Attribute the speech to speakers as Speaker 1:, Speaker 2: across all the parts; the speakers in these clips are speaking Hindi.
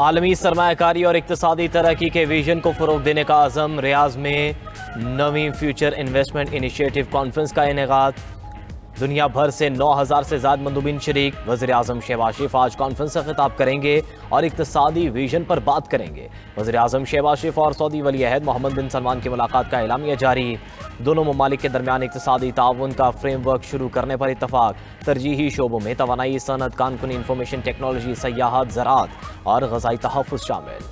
Speaker 1: आलमी सरमायाकारी और इक्तिसादी तरक्की के विजन को फ़रोग़ देने का अज़म। रियाज में नवी फ्यूचर इन्वेस्टमेंट इनिशिएटिव कॉन्फ्रेंस का इनेकाद। दुनिया भर से 9000 से ज़्यादा मंदूबिन शरीक। वज़ीर आज़म शहबाज शरीफ आज कॉन्फ्रेंस से खिताब करेंगे और इक्तिसादी विजन पर बात करेंगे। वज़ीर आज़म शहबाज शरीफ और सऊदी वली अहद मोहम्मद बिन सलमान की मुलाकात का एलामिया जारी। दोनों ममालिक के दरमियान इक्तिसादी ताउन का फ्रेमवर्क शुरू करने पर इत्तफाक। तरजीही शोबों में तवानाई, सनत, कानूनी, इंफॉर्मेशन टेक्नोलॉजी, सयाहत, ज़राअत और ग़ज़ाई तहफ़्फ़ुज़ शामिल।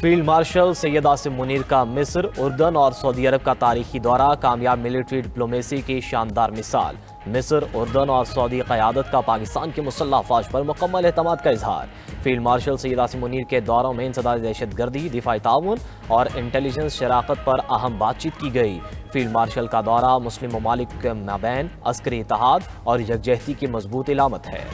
Speaker 1: फील्ड मार्शल सैयद आसिम मुनीर का मिस्र, उर्दन और सऊदी अरब का तारीखी दौरा कामयाब मिलिट्री डिप्लोमेसी की शानदार मिसाल। मिस्र, उर्दन और सऊदी क़यादत का पाकिस्तान के मुसल्लह अफ़वाज पर मुकम्मल एतमाद का इजहार। फील्ड मार्शल सैयद आसिम मुनीर के दौरों में इंसदाद दहशत गर्दी, दिफाई ताउन और इंटेलिजेंस शराकत पर अहम बातचीत की गई। फील्ड मार्शल का दौरा मुस्लिम ममालिक के माबैन अस्करी इत्तेहाद और यकजहती की मजबूत इलामत है।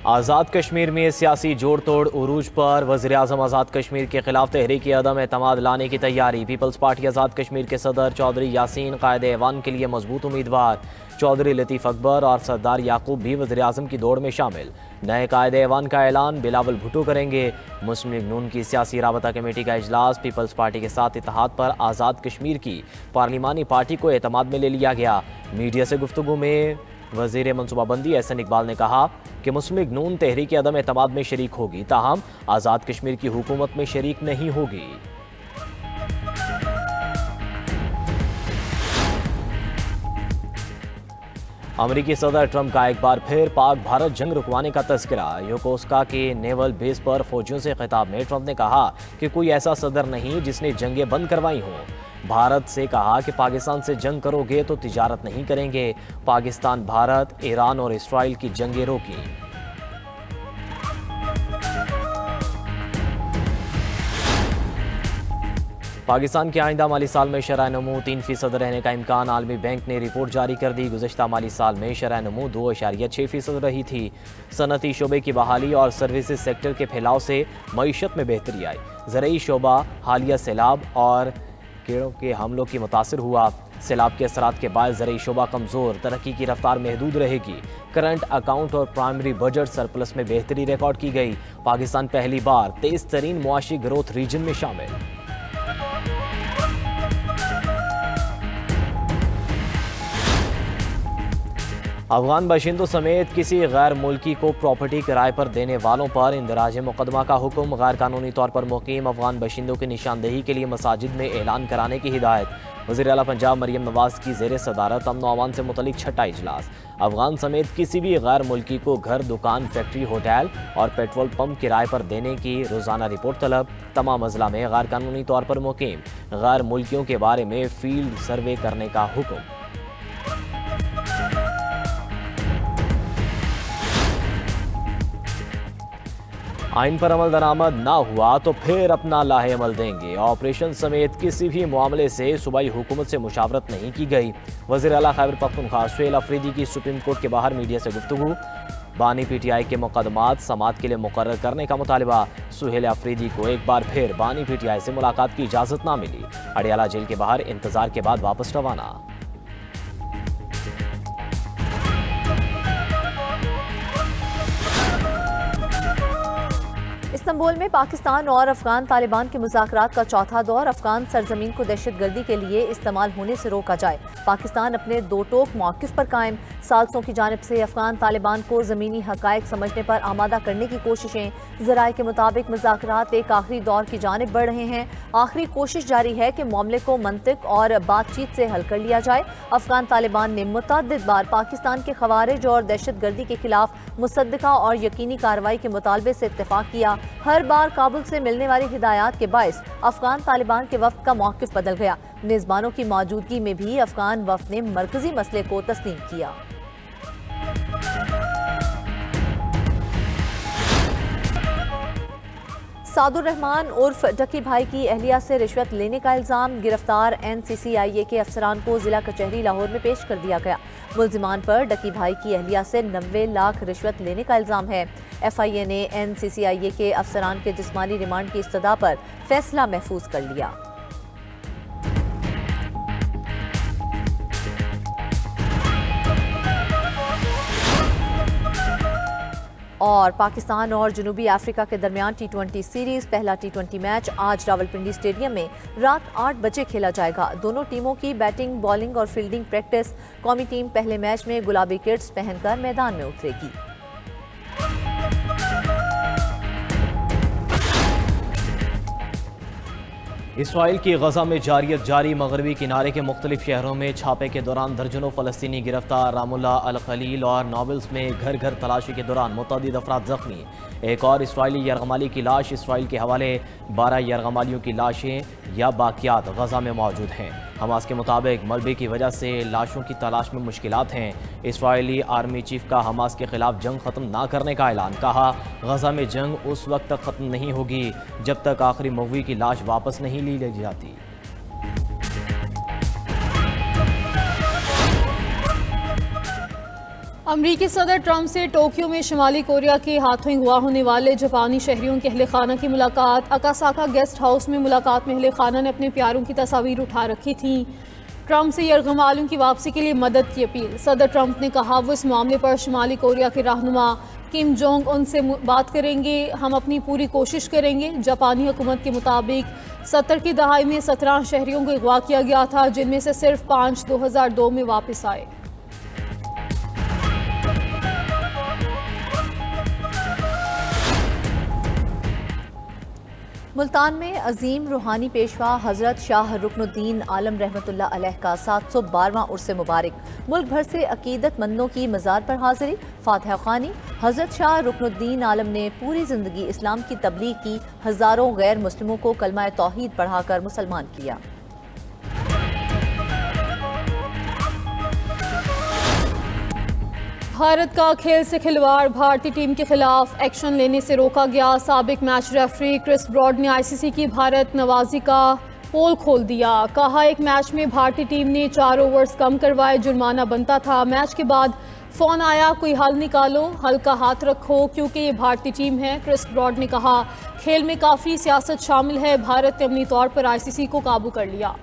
Speaker 1: आज़ाद कश्मीर में सियासी जोड़ तोड़ उरूज पर। वज़ीर आज़म आज़ाद कश्मीर के खिलाफ तहरीक अदम एतमाद लाने की तैयारी। पीपल्स पार्टी आज़ाद कश्मीर के सदर चौधरी यासीन कायद ऐवान के लिए मजबूत उम्मीदवार। चौधरी लतीफ़ अकबर और सरदार याकूब भी वज़ीर आज़म की दौड़ में शामिल। नए कायद ऐवान का ऐलान बिलावल भुट्टो करेंगे। मुस्लिम लीग नून की सियासी राबता कमेटी का इजलास। पीपल्स पार्टी के साथ इत्तेहाद पर आज़ाद कश्मीर की पार्लिमानी पार्टी को एतमाद में ले लिया गया। मीडिया से गुफ्तगू में वज़ीर मनसूबाबंदी एहसन इकबाल ने कहा कि मुस्लिम लीग नून तहरीक अदम एतमाद में शरीक होगी, ताहम आज़ाद कश्मीर की हुकूमत में शरीक नहीं होगी। अमरीकी सदर ट्रंप का एक बार फिर पाक भारत जंग रुकवाने का तज़किरा। योकोस्का के नेवल बेस पर फौजियों से खिताब में ट्रंप ने कहा कि कोई ऐसा सदर नहीं जिसने जंगें बंद करवाई हों। भारत से कहा कि पाकिस्तान से जंग करोगे तो तिजारत नहीं करेंगे। पाकिस्तान, भारत, ईरान और इसराइल की जंगें रोकी। पाकिस्तान के आइंदा माली साल में शरह नमू 3% रहने का इम्कान। आलमी बैंक ने रिपोर्ट जारी कर दी। गुज़श्ता माली साल में शरह नमू 2.6% रही थी। सनती शोबे की बहाली और सर्विसेज सेक्टर के फैलाव से मईशत में बेहतरी आई। ज़रूरी शोबा हालिया सैलाब और कीड़ों के हमलों की मुतासर हुआ। सैलाब के असरात के बाद ज़रूरी शोबा कमज़ोर, तरक्की की रफ्तार महदूद रहेगी। करंट अकाउंट और प्राइमरी बजट सरप्लस में बेहतरी रिकॉर्ड की गई। पाकिस्तान पहली बार तेज़ तरीन मुआशी ग्रोथ रीजन में शामिल। अफगान बाशिंदों समेत किसी गैर मुल्की को प्रॉपर्टी किराए पर देने वालों पर इंदराज मुकदमा का हुक्म। गैर कानूनी तौर पर मुकीम अफगान बाशिंदों की निशानदेही के लिए मसाजिद में ऐलान कराने की हिदायत। वज़ीर आला पंजाब मरियम नवाज की ज़ेर सदारत अमन व अमान से मुतल्लिक छठा इजलास। अफगान समेत किसी भी गैर मुल्की को घर, दुकान, फैक्ट्री, होटल और पेट्रोल पंप किराए पर देने की रोज़ाना रिपोर्ट तलब। तमाम अजला में गैर कानूनी तौर पर मुकीम गैर मुल्कियों के बारे में फील्ड सर्वे करने का हुक्म। आइन पर अमल दरामद ना हुआ तो फिर अपना लाहे अमल देंगे। ऑपरेशन समेत किसी भी मामले से सूबाई हुकूमत से मुशावरत नहीं की गई। वज़ीर आला खैबर पख्तूनख्वा सुहेल अफरीदी की सुप्रीम कोर्ट के बाहर मीडिया से गुफ्तगू। बानी PTI के मुकदमात समात के लिए मुकर्रर करने का मुतालिबा। सुहेल अफरीदी को एक बार फिर बानी PTI से मुलाकात की इजाज़त ना मिली। अडियाला जेल के बाहर इंतजार के बाद वापस रवाना।
Speaker 2: इस्तांबुल में पाकिस्तान और अफगान तालिबान के मुज़ाकरात का चौथा दौर। अफगान सरजमीन को दहशतगर्दी के लिए इस्तेमाल होने से रोका जाए। पाकिस्तान अपने दो टोक मौक़िफ़ पर कायम। साल्सों की जानिब से अफगान तालिबान को ज़मीनी हक़ाइक़ समझने पर आमादा करने की कोशिशें। ज़राए के मुताबिक मुज़ाकरात एक आखिरी दौर की जानिब बढ़ रहे हैं। आखिरी कोशिश जारी है कि मामले को मंतिक और बातचीत से हल कर लिया जाए। अफगान तालिबान ने मुतअद्दिद बार पाकिस्तान के खवारिज और दहशतगर्दी के खिलाफ मुसद्दक़ा और यकीनी कार्रवाई के मुतालबे से इत्तेफाक किया। हर बार काबुल से मिलने वाली हिदायत के बायस अफगान तालिबान के वफ्द का मौक़िफ़ बदल गया। मेज़बानों की मौजूदगी में भी अफगान वफ्द ने मरकजी मसले को तस्लीम किया। सादुर रहमान उर्फ डकी भाई की अहलिया से रिश्वत लेने का इल्ज़ाम, गिरफ्तार NCCIA के अफसरान को जिला कचहरी लाहौर में पेश कर दिया गया। मुल्जिमान पर डकी भाई की अहलिया से 90 लाख रिश्वत लेने का इल्ज़ाम है। FIA ने NCCIA के अफसरान के जिस्मानी रिमांड की इस्तदा पर फैसला महफूज कर लिया। और पाकिस्तान और जनूबी अफ्रीका के दरमियान T20 सीरीज पहला T20 मैच आज रावलपिंडी स्टेडियम में रात 8 बजे खेला जाएगा। दोनों टीमों की बैटिंग, बॉलिंग और फील्डिंग प्रैक्टिस। कौमी टीम पहले मैच में गुलाबी किट्स पहनकर मैदान में उतरेगी।
Speaker 1: इसराइल की गजा में जारियत जारी, मगरबी किनारे के मुख्तलिफ शहरों में छापे के दौरान दर्जनों फ़लस्तीनी गिरफ्तार। रामुल्ला अल खलील और नावल्स में घर घर तलाशी के दौरान मुतअद्दिद अफराद जख्मी। एक और इसराइली यरगमाली की लाश इसराइल के हवाले। 12 यरगमालियों की लाशें या बाकियात गजा में मौजूद हैं। हमास के मुताबिक मलबे की वजह से लाशों की तलाश में मुश्किलात हैं। इसराइली आर्मी चीफ का हमास के खिलाफ जंग ख़त्म ना करने का ऐलान। कहा, गजा में जंग उस वक्त तक ख़त्म नहीं होगी जब तक आखिरी मगवी की लाश वापस नहीं ली जाती।
Speaker 3: अमरीकी सदर ट्रंप से टोक्यो में शुमाली कोरिया के हाथों अगवा होने वाले जापानी शहरियों के अहले खाना की मुलाकात। अकासाका गेस्ट हाउस में मुलाकात में अहले खाना ने अपने प्यारों की तस्वीर उठा रखी थी। ट्रंप से यरगमालियों की वापसी के लिए मदद की अपील। सदर ट्रंप ने कहा वो इस मामले पर शुमाली कोरिया के रहनुमा किम जोंग उन से बात करेंगे। हम अपनी पूरी कोशिश करेंगे। जापानी हुकूमत के मुताबिक 70 की दहाई में 17 शहरियों को अगवा किया गया था, जिनमें से सिर्फ 5 2002 में वापस आए।
Speaker 2: मुल्तान में अजीम रूहानी पेशवा हज़रत शाह रुकनुद्दीन आलम रहमतुल्लाह अलैह का 712वां उर्स मुबारक। मुल्क भर से अकीदतमंदों की मज़ार पर हाजिरी, फातिहा ख़्वानी। हज़रत शाह रुकनुद्दीन आलम ने पूरी ज़िंदगी इस्लाम की तबलीग की, हज़ारों गैर मुस्लिमों को कलमा तौहीद पढ़ाकर मुसलमान किया।
Speaker 3: भारत का खेल से खिलवाड़, भारतीय टीम के खिलाफ एक्शन लेने से रोका गया। साबिक मैच रेफरी क्रिस ब्रॉड ने ICC की भारत नवाजी का पोल खोल दिया। कहा, एक मैच में भारतीय टीम ने 4 ओवर्स कम करवाए, जुर्माना बनता था। मैच के बाद फोन आया, कोई हल निकालो, हल का हाथ रखो क्योंकि ये भारतीय टीम है। क्रिस ब्रॉड ने कहा, खेल में काफ़ी सियासत शामिल है। भारत ने अपनी तौर पर ICC को काबू कर लिया।